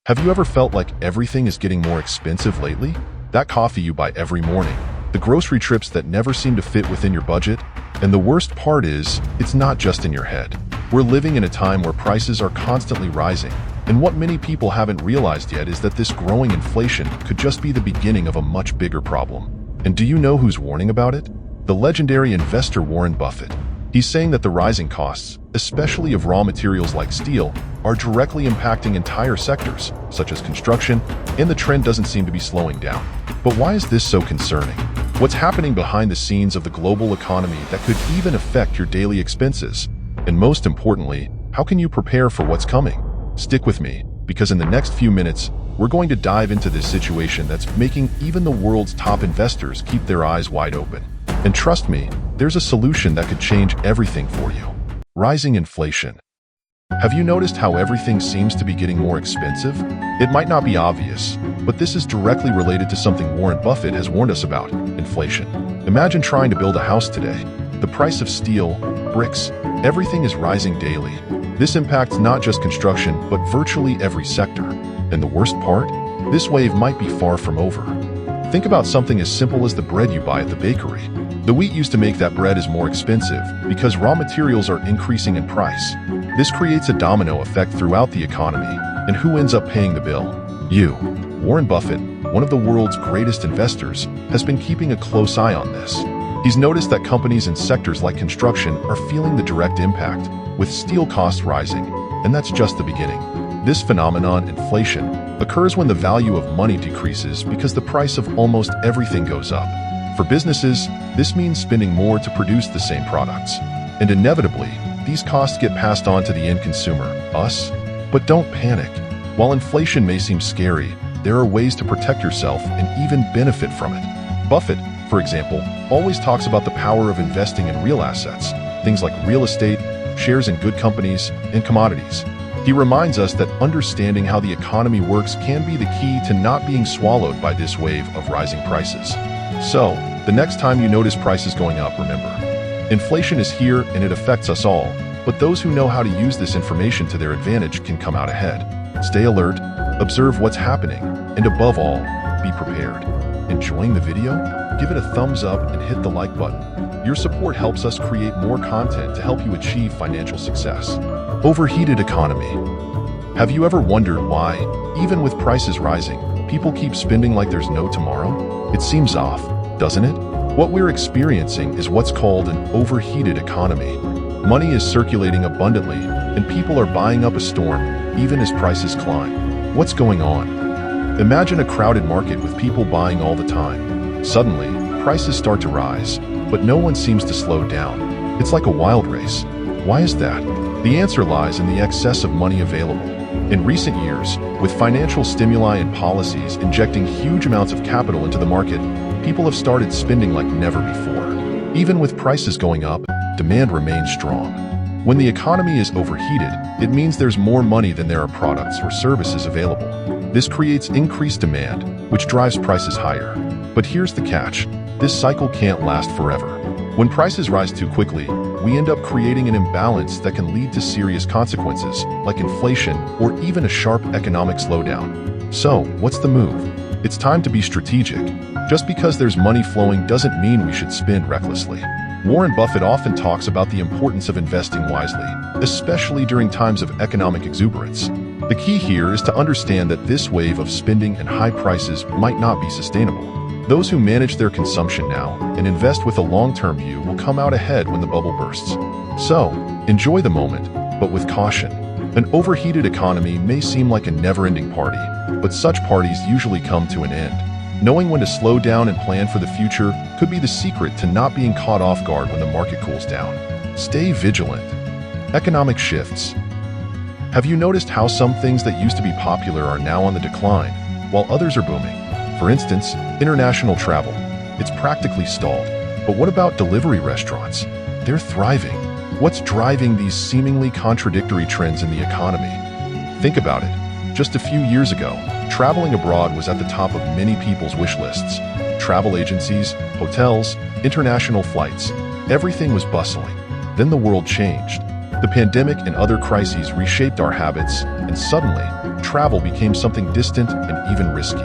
Have you ever felt like everything is getting more expensive lately? That coffee you buy every morning, the grocery trips that never seem to fit within your budget, and the worst part is, it's not just in your head. We're living in a time where prices are constantly rising, and what many people haven't realized yet is that this growing inflation could just be the beginning of a much bigger problem. And do you know who's warning about it? The legendary investor Warren Buffett. He's saying that the rising costs, especially of raw materials like steel, are directly impacting entire sectors, such as construction, and the trend doesn't seem to be slowing down. But why is this so concerning? What's happening behind the scenes of the global economy that could even affect your daily expenses? And most importantly, how can you prepare for what's coming? Stick with me, because in the next few minutes, we're going to dive into this situation that's making even the world's top investors keep their eyes wide open. And trust me, there's a solution that could change everything for you. Rising inflation. Have you noticed how everything seems to be getting more expensive? It might not be obvious, but this is directly related to something Warren Buffett has warned us about: inflation. Imagine trying to build a house today. The price of steel, bricks, everything is rising daily. This impacts not just construction, but virtually every sector. And the worst part? This wave might be far from over. Think about something as simple as the bread you buy at the bakery. The wheat used to make that bread is more expensive because raw materials are increasing in price. This creates a domino effect throughout the economy. And who ends up paying the bill? You. Warren Buffett, one of the world's greatest investors, has been keeping a close eye on this. He's noticed that companies in sectors like construction are feeling the direct impact, with steel costs rising, and that's just the beginning. This phenomenon, inflation, occurs when the value of money decreases because the price of almost everything goes up. For businesses, this means spending more to produce the same products. And inevitably, these costs get passed on to the end consumer, us. But don't panic. While inflation may seem scary, there are ways to protect yourself and even benefit from it. Buffett, for example, always talks about the power of investing in real assets, things like real estate, shares in good companies, and commodities. He reminds us that understanding how the economy works can be the key to not being swallowed by this wave of rising prices. So, the next time you notice prices going up, remember, inflation is here and it affects us all, but those who know how to use this information to their advantage can come out ahead. Stay alert, observe what's happening, and above all, be prepared. Enjoying the video? Give it a thumbs up and hit the like button. Your support helps us create more content to help you achieve financial success. Overheated economy. Have you ever wondered why, even with prices rising, people keep spending like there's no tomorrow? It seems off, doesn't it? What we're experiencing is what's called an overheated economy. Money is circulating abundantly, and people are buying up a storm, even as prices climb. What's going on? Imagine a crowded market with people buying all the time. Suddenly, prices start to rise, but no one seems to slow down. It's like a wild race. Why is that? The answer lies in the excess of money available. In recent years, with financial stimuli and policies injecting huge amounts of capital into the market, people have started spending like never before. Even with prices going up, demand remains strong. When the economy is overheated, it means there's more money than there are products or services available. This creates increased demand, which drives prices higher. But here's the catch: this cycle can't last forever. When prices rise too quickly, we end up creating an imbalance that can lead to serious consequences, like inflation or even a sharp economic slowdown. So, what's the move? It's time to be strategic. Just because there's money flowing doesn't mean we should spend recklessly. Warren Buffett often talks about the importance of investing wisely, especially during times of economic exuberance. The key here is to understand that this wave of spending and high prices might not be sustainable. Those who manage their consumption now and invest with a long-term view will come out ahead when the bubble bursts. So, enjoy the moment, but with caution. An overheated economy may seem like a never-ending party, but such parties usually come to an end. Knowing when to slow down and plan for the future could be the secret to not being caught off guard when the market cools down. Stay vigilant. Economic shifts. Have you noticed how some things that used to be popular are now on the decline, while others are booming? For instance, international travel. It's practically stalled. But what about delivery restaurants? They're thriving. What's driving these seemingly contradictory trends in the economy? Think about it. Just a few years ago, traveling abroad was at the top of many people's wish lists. Travel agencies, hotels, international flights, everything was bustling. Then the world changed. The pandemic and other crises reshaped our habits, and suddenly, travel became something distant and even risky.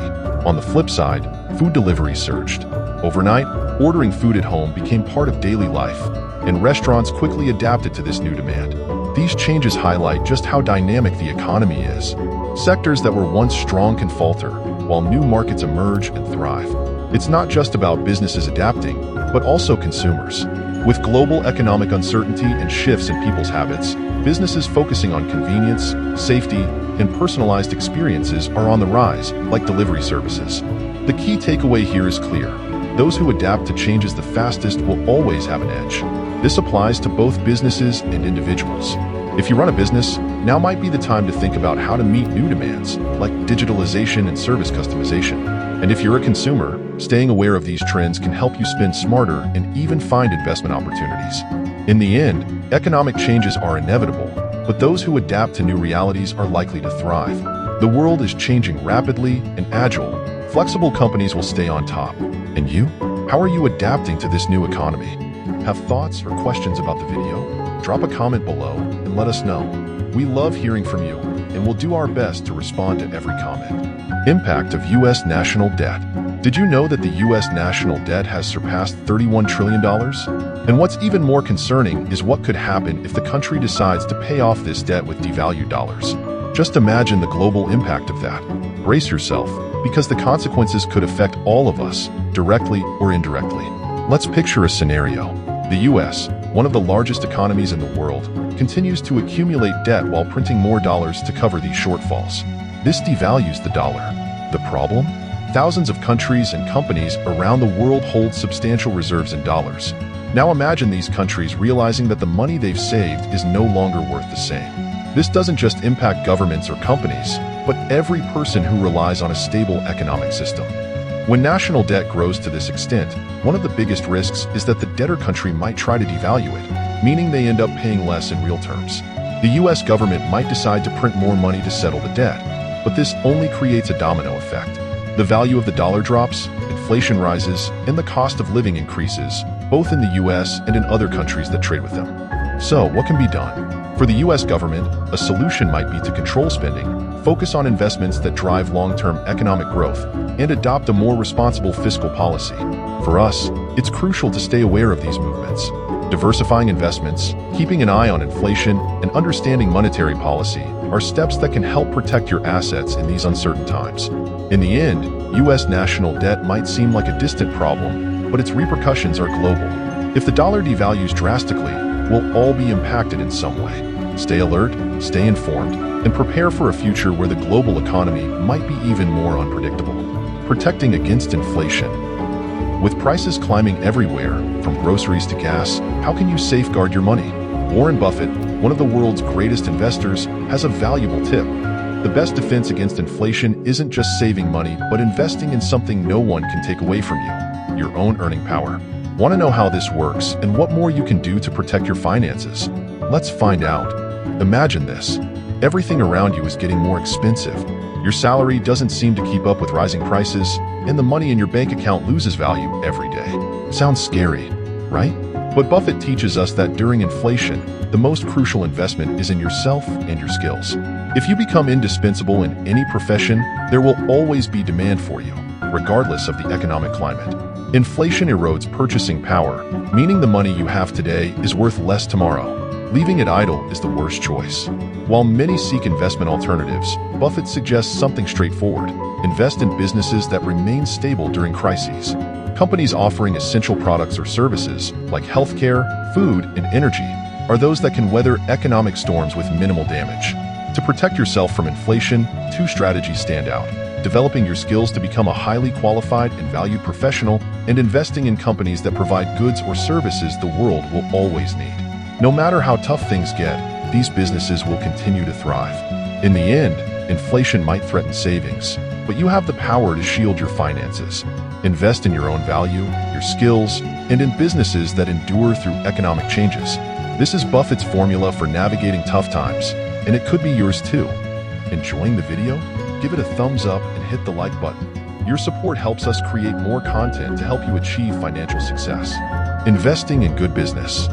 On the flip side, food delivery surged. Overnight, ordering food at home became part of daily life, and restaurants quickly adapted to this new demand. These changes highlight just how dynamic the economy is. Sectors that were once strong can falter, while new markets emerge and thrive. It's not just about businesses adapting, but also consumers. With global economic uncertainty and shifts in people's habits, businesses focusing on convenience, safety, and personalized experiences are on the rise, like delivery services. The key takeaway here is clear. Those who adapt to changes the fastest will always have an edge. This applies to both businesses and individuals. If you run a business, now might be the time to think about how to meet new demands, like digitalization and service customization. And if you're a consumer, staying aware of these trends can help you spend smarter and even find investment opportunities. In the end, economic changes are inevitable, but those who adapt to new realities are likely to thrive. The world is changing rapidly and agile. Flexible companies will stay on top. And you? How are you adapting to this new economy? Have thoughts or questions about the video? Drop a comment below and let us know. We love hearing from you, and we'll do our best to respond to every comment. Impact of U.S. national debt. Did you know that the U.S. national debt has surpassed $31 trillion? And what's even more concerning is what could happen if the country decides to pay off this debt with devalued dollars. Just imagine the global impact of that. Brace yourself, because the consequences could affect all of us, directly or indirectly. Let's picture a scenario. The U.S., one of the largest economies in the world, continues to accumulate debt while printing more dollars to cover these shortfalls. This devalues the dollar. The problem? Thousands of countries and companies around the world hold substantial reserves in dollars. Now imagine these countries realizing that the money they've saved is no longer worth the same. This doesn't just impact governments or companies, but every person who relies on a stable economic system. When national debt grows to this extent, one of the biggest risks is that the debtor country might try to devalue it, meaning they end up paying less in real terms. The U.S. government might decide to print more money to settle the debt, but this only creates a domino effect. The value of the dollar drops, inflation rises, and the cost of living increases, both in the U.S. and in other countries that trade with them. So, what can be done? For the U.S. government, a solution might be to control spending, focus on investments that drive long-term economic growth, and adopt a more responsible fiscal policy. For us, it's crucial to stay aware of these movements. Diversifying investments, keeping an eye on inflation, and understanding monetary policy are steps that can help protect your assets in these uncertain times. In the end, U.S. national debt might seem like a distant problem, but its repercussions are global. If the dollar devalues drastically, we'll all be impacted in some way. Stay alert, stay informed, and prepare for a future where the global economy might be even more unpredictable. Protecting against inflation. With prices climbing everywhere, from groceries to gas, how can you safeguard your money? Warren Buffett, one of the world's greatest investors, has a valuable tip. The best defense against inflation isn't just saving money, but investing in something no one can take away from you, your own earning power. Want to know how this works and what more you can do to protect your finances? Let's find out. Imagine this. Everything around you is getting more expensive. Your salary doesn't seem to keep up with rising prices, and the money in your bank account loses value every day. Sounds scary, right? But Buffett teaches us that during inflation, the most crucial investment is in yourself and your skills. If you become indispensable in any profession, there will always be demand for you, regardless of the economic climate. Inflation erodes purchasing power, meaning the money you have today is worth less tomorrow. Leaving it idle is the worst choice. While many seek investment alternatives, Buffett suggests something straightforward. Invest in businesses that remain stable during crises. Companies offering essential products or services, like healthcare, food, and energy, are those that can weather economic storms with minimal damage. To protect yourself from inflation, two strategies stand out: developing your skills to become a highly qualified and valued professional, and investing in companies that provide goods or services the world will always need. No matter how tough things get, these businesses will continue to thrive. In the end, inflation might threaten savings, but you have the power to shield your finances. Invest in your own value, your skills, and in businesses that endure through economic changes. This is Buffett's formula for navigating tough times, and it could be yours too. Enjoying the video? Give it a thumbs up and hit the like button. Your support helps us create more content to help you achieve financial success. Investing in good business.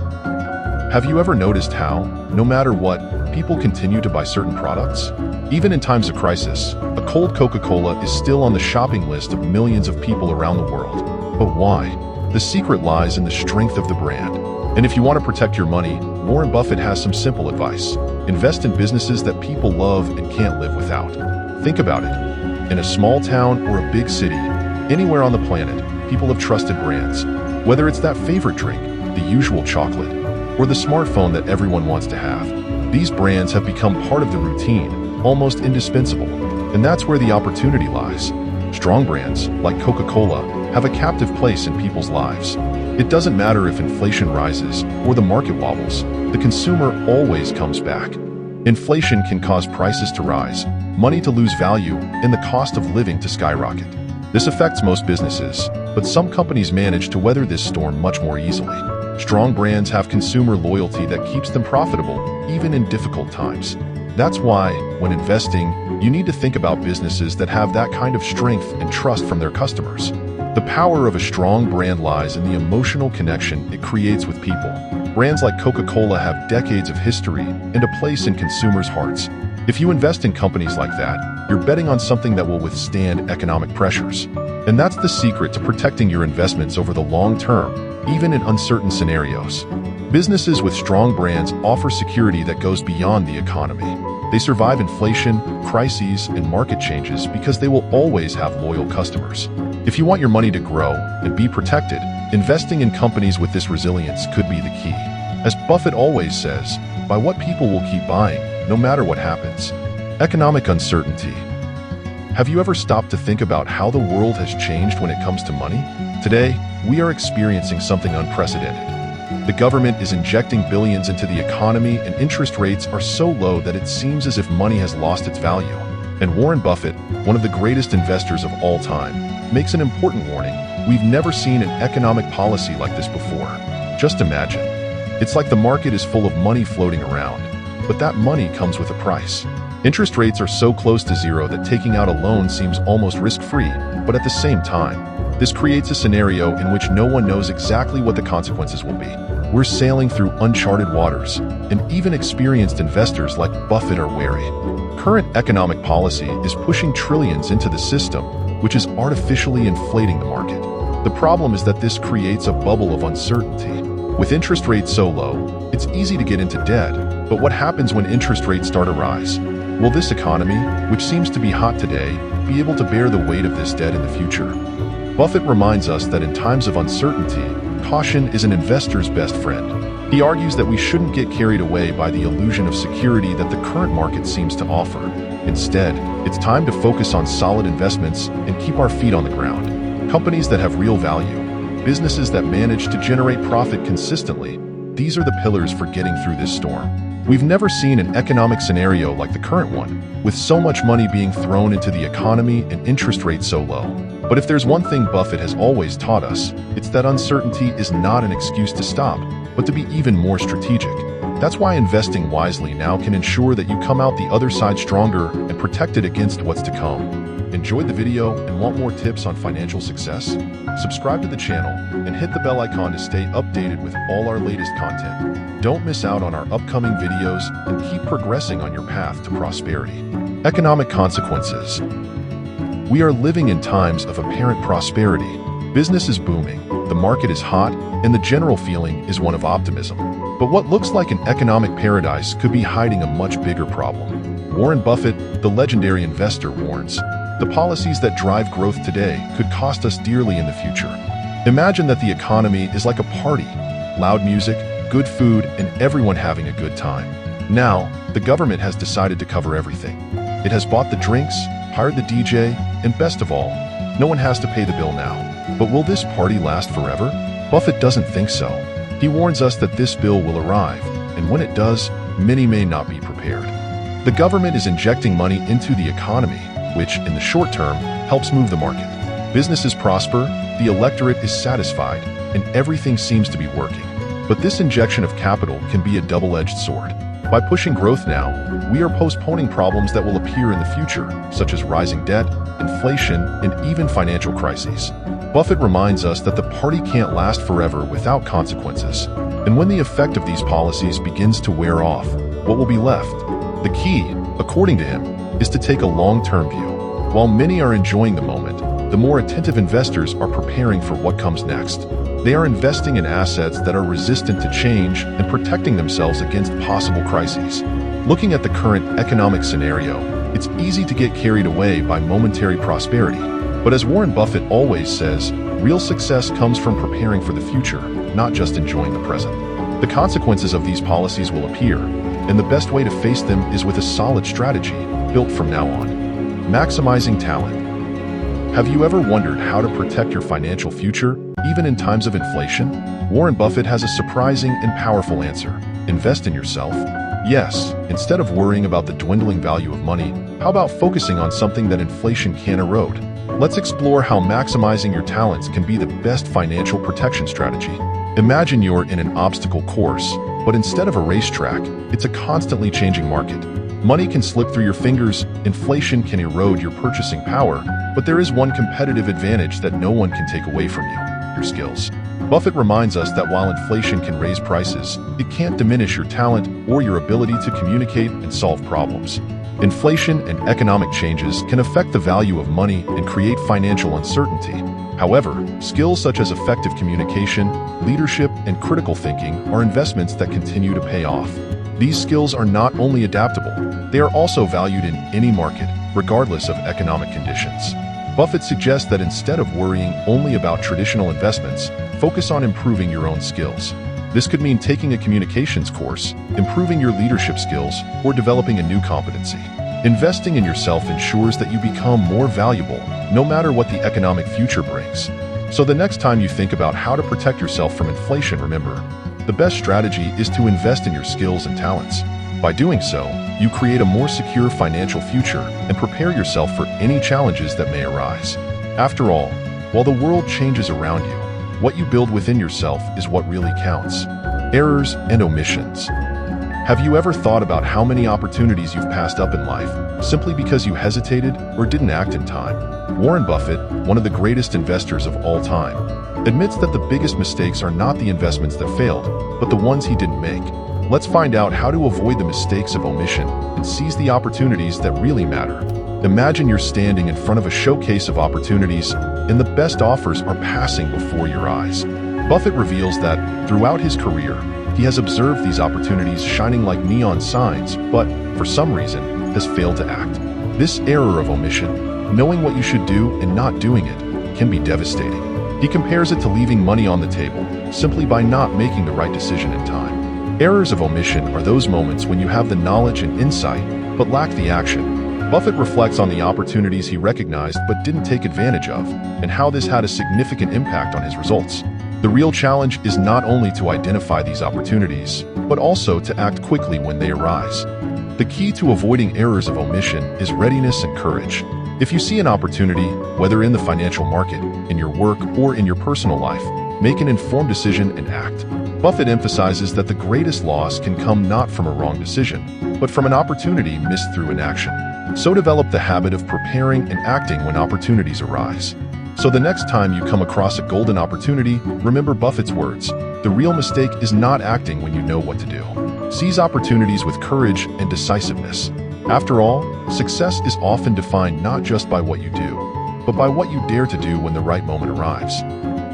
Have you ever noticed how, no matter what, people continue to buy certain products? Even in times of crisis, a cold Coca-Cola is still on the shopping list of millions of people around the world. But why? The secret lies in the strength of the brand. And if you want to protect your money, Warren Buffett has some simple advice. Invest in businesses that people love and can't live without. Think about it. In a small town or a big city, anywhere on the planet, people have trusted brands. Whether it's that favorite drink, the usual chocolate, or the smartphone that everyone wants to have. These brands have become part of the routine, almost indispensable. And that's where the opportunity lies. Strong brands, like Coca-Cola, have a captive place in people's lives. It doesn't matter if inflation rises or the market wobbles, the consumer always comes back. Inflation can cause prices to rise, money to lose value, and the cost of living to skyrocket. This affects most businesses, but some companies manage to weather this storm much more easily. Strong brands have consumer loyalty that keeps them profitable, even in difficult times. That's why, when investing, you need to think about businesses that have that kind of strength and trust from their customers. The power of a strong brand lies in the emotional connection it creates with people. Brands like Coca-Cola have decades of history and a place in consumers' hearts. If you invest in companies like that, you're betting on something that will withstand economic pressures. And that's the secret to protecting your investments over the long term, even in uncertain scenarios. Businesses with strong brands offer security that goes beyond the economy. They survive inflation, crises, and market changes because they will always have loyal customers. If you want your money to grow and be protected, investing in companies with this resilience could be the key. As Buffett always says, buy what people will keep buying, no matter what happens. Economic uncertainty. Have you ever stopped to think about how the world has changed when it comes to money? Today, we are experiencing something unprecedented. The government is injecting billions into the economy, and interest rates are so low that it seems as if money has lost its value. And Warren Buffett, one of the greatest investors of all time, makes an important warning. We've never seen an economic policy like this before. Just imagine. It's like the market is full of money floating around, but that money comes with a price. Interest rates are so close to zero that taking out a loan seems almost risk-free, but at the same time, this creates a scenario in which no one knows exactly what the consequences will be. We're sailing through uncharted waters, and even experienced investors like Buffett are wary. Current economic policy is pushing trillions into the system, which is artificially inflating the market. The problem is that this creates a bubble of uncertainty. With interest rates so low, it's easy to get into debt, but what happens when interest rates start to rise? Will this economy, which seems to be hot today, be able to bear the weight of this debt in the future? Buffett reminds us that in times of uncertainty, caution is an investor's best friend. He argues that we shouldn't get carried away by the illusion of security that the current market seems to offer. Instead, it's time to focus on solid investments and keep our feet on the ground. Companies that have real value, businesses that manage to generate profit consistently, these are the pillars for getting through this storm. We've never seen an economic scenario like the current one, with so much money being thrown into the economy and interest rates so low. But if there's one thing Buffett has always taught us, it's that uncertainty is not an excuse to stop, but to be even more strategic. That's why investing wisely now can ensure that you come out the other side stronger and protected against what's to come. Enjoyed the video and want more tips on financial success? Subscribe to the channel and hit the bell icon to stay updated with all our latest content. Don't miss out on our upcoming videos and keep progressing on your path to prosperity. Economic consequences. We are living in times of apparent prosperity. Business is booming, the market is hot, and the general feeling is one of optimism. But what looks like an economic paradise could be hiding a much bigger problem. Warren Buffett, the legendary investor, warns, the policies that drive growth today could cost us dearly in the future. Imagine that the economy is like a party, loud music, good food, and everyone having a good time. Now, the government has decided to cover everything. It has bought the drinks, hired the DJ, and best of all, no one has to pay the bill now. But will this party last forever? Buffett doesn't think so. He warns us that this bill will arrive, and when it does, many may not be prepared. The government is injecting money into the economy, which, in the short term, helps move the market. Businesses prosper, the electorate is satisfied, and everything seems to be working. But this injection of capital can be a double-edged sword. By pushing growth now, we are postponing problems that will appear in the future, such as rising debt, inflation, and even financial crises. Buffett reminds us that the party can't last forever without consequences. And when the effect of these policies begins to wear off, what will be left? The key, according to him, is to take a long-term view. While many are enjoying the moment, the more attentive investors are preparing for what comes next. They are investing in assets that are resistant to change and protecting themselves against possible crises. Looking at the current economic scenario, it's easy to get carried away by momentary prosperity. But as Warren Buffett always says, real success comes from preparing for the future, not just enjoying the present. The consequences of these policies will appear, and the best way to face them is with a solid strategy built from now on. Maximizing talent. Have you ever wondered how to protect your financial future, even in times of inflation? Warren Buffett has a surprising and powerful answer. Invest in yourself. Yes, instead of worrying about the dwindling value of money, how about focusing on something that inflation can erode? Let's explore how maximizing your talents can be the best financial protection strategy. Imagine you're in an obstacle course, but instead of a racetrack, it's a constantly changing market. Money can slip through your fingers, inflation can erode your purchasing power, but there is one competitive advantage that no one can take away from you: your skills. Buffett reminds us that while inflation can raise prices, it can't diminish your talent or your ability to communicate and solve problems. Inflation and economic changes can affect the value of money and create financial uncertainty. However, skills such as effective communication, leadership, and critical thinking are investments that continue to pay off. These skills are not only adaptable, they are also valued in any market, regardless of economic conditions. Buffett suggests that instead of worrying only about traditional investments, focus on improving your own skills. This could mean taking a communications course, improving your leadership skills, or developing a new competency. Investing in yourself ensures that you become more valuable, no matter what the economic future brings. So the next time you think about how to protect yourself from inflation, remember, the best strategy is to invest in your skills and talents. By doing so, you create a more secure financial future and prepare yourself for any challenges that may arise. After all, while the world changes around you, what you build within yourself is what really counts. Errors and omissions. Have you ever thought about how many opportunities you've passed up in life simply because you hesitated or didn't act in time? Warren Buffett, one of the greatest investors of all time, admits that the biggest mistakes are not the investments that failed, but the ones he didn't make. Let's find out how to avoid the mistakes of omission and seize the opportunities that really matter. Imagine you're standing in front of a showcase of opportunities, and the best offers are passing before your eyes. Buffett reveals that, throughout his career, he has observed these opportunities shining like neon signs, but, for some reason, has failed to act. This error of omission, knowing what you should do and not doing it, can be devastating. He compares it to leaving money on the table, simply by not making the right decision in time. Errors of omission are those moments when you have the knowledge and insight, but lack the action. Buffett reflects on the opportunities he recognized but didn't take advantage of, and how this had a significant impact on his results. The real challenge is not only to identify these opportunities, but also to act quickly when they arise. The key to avoiding errors of omission is readiness and courage. If you see an opportunity, whether in the financial market, in your work, or in your personal life, make an informed decision and act. Buffett emphasizes that the greatest loss can come not from a wrong decision, but from an opportunity missed through inaction. So develop the habit of preparing and acting when opportunities arise. So the next time you come across a golden opportunity, remember Buffett's words: the real mistake is not acting when you know what to do. Seize opportunities with courage and decisiveness. After all, success is often defined not just by what you do, but by what you dare to do when the right moment arrives.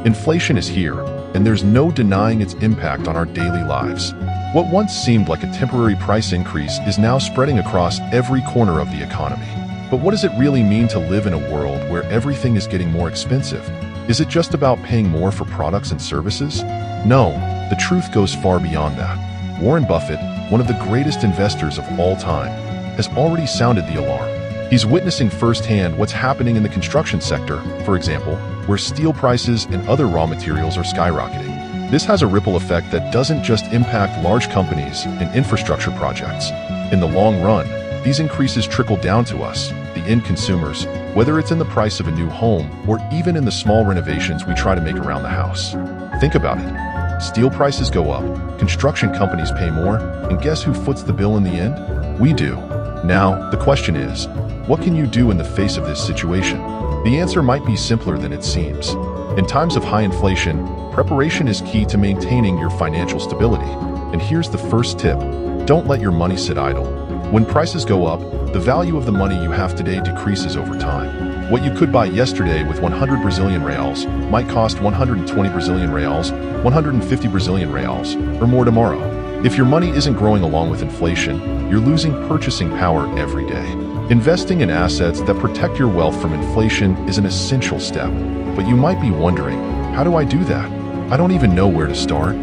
Inflation is here, and there's no denying its impact on our daily lives. What once seemed like a temporary price increase is now spreading across every corner of the economy. But what does it really mean to live in a world where everything is getting more expensive? Is it just about paying more for products and services? No, the truth goes far beyond that. Warren Buffett, one of the greatest investors of all time, has already sounded the alarm. He's witnessing firsthand what's happening in the construction sector, for example, where steel prices and other raw materials are skyrocketing. This has a ripple effect that doesn't just impact large companies and infrastructure projects. In the long run, these increases trickle down to us, the end consumers, whether it's in the price of a new home or even in the small renovations we try to make around the house. Think about it. Steel prices go up, construction companies pay more, and guess who foots the bill in the end? We do. Now, the question is, what can you do in the face of this situation? The answer might be simpler than it seems. In times of high inflation, preparation is key to maintaining your financial stability. And here's the first tip: don't let your money sit idle. When prices go up, the value of the money you have today decreases over time. What you could buy yesterday with 100 Brazilian reals might cost 120 Brazilian reals, 150 Brazilian reals, or more tomorrow. If your money isn't growing along with inflation, you're losing purchasing power every day. Investing in assets that protect your wealth from inflation is an essential step. But you might be wondering, how do I do that? I don't even know where to start.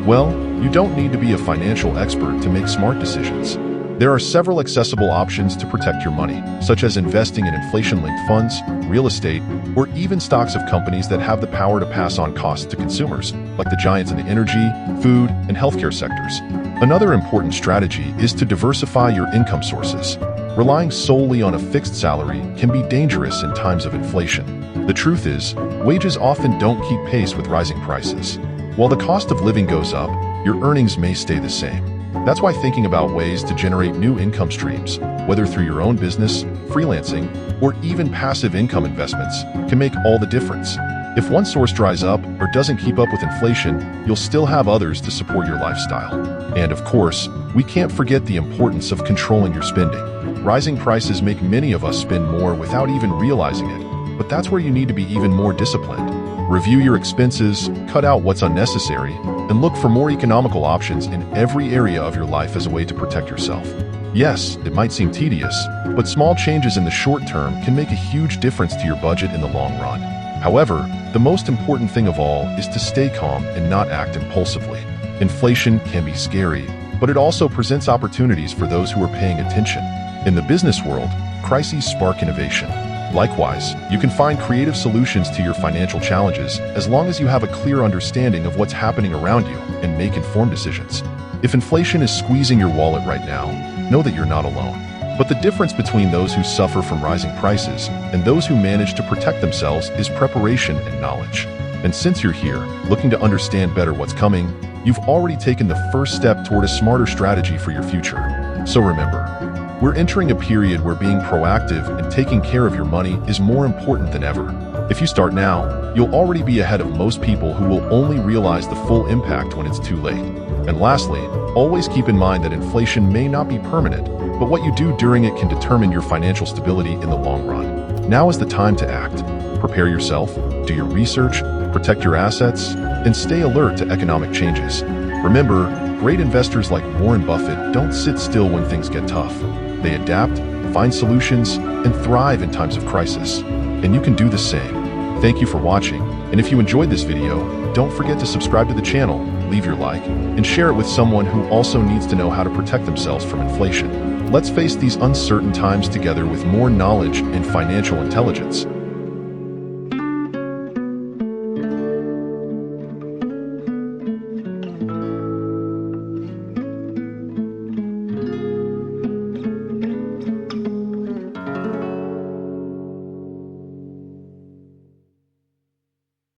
Well, you don't need to be a financial expert to make smart decisions. There are several accessible options to protect your money, such as investing in inflation-linked funds, real estate, or even stocks of companies that have the power to pass on costs to consumers, like the giants in the energy, food, and healthcare sectors. Another important strategy is to diversify your income sources. Relying solely on a fixed salary can be dangerous in times of inflation. The truth is, wages often don't keep pace with rising prices. While the cost of living goes up, your earnings may stay the same. That's why thinking about ways to generate new income streams, whether through your own business, freelancing, or even passive income investments, can make all the difference. If one source dries up or doesn't keep up with inflation, you'll still have others to support your lifestyle. And of course, we can't forget the importance of controlling your spending. Rising prices make many of us spend more without even realizing it, but that's where you need to be even more disciplined. Review your expenses, cut out what's unnecessary, and look for more economical options in every area of your life as a way to protect yourself. Yes, it might seem tedious, but small changes in the short term can make a huge difference to your budget in the long run. However, the most important thing of all is to stay calm and not act impulsively. Inflation can be scary, but it also presents opportunities for those who are paying attention. In the business world, crises spark innovation. Likewise, you can find creative solutions to your financial challenges as long as you have a clear understanding of what's happening around you and make informed decisions. If inflation is squeezing your wallet right now, know that you're not alone. But the difference between those who suffer from rising prices and those who manage to protect themselves is preparation and knowledge. And since you're here, looking to understand better what's coming, you've already taken the first step toward a smarter strategy for your future. So remember, we're entering a period where being proactive and taking care of your money is more important than ever. If you start now, you'll already be ahead of most people who will only realize the full impact when it's too late. And lastly, always keep in mind that inflation may not be permanent, but what you do during it can determine your financial stability in the long run. Now is the time to act. Prepare yourself, do your research, protect your assets, and stay alert to economic changes. Remember, great investors like Warren Buffett don't sit still when things get tough. They adapt, find solutions, and thrive in times of crisis. And you can do the same. Thank you for watching, and if you enjoyed this video, don't forget to subscribe to the channel, leave your like, and share it with someone who also needs to know how to protect themselves from inflation. Let's face these uncertain times together with more knowledge and financial intelligence.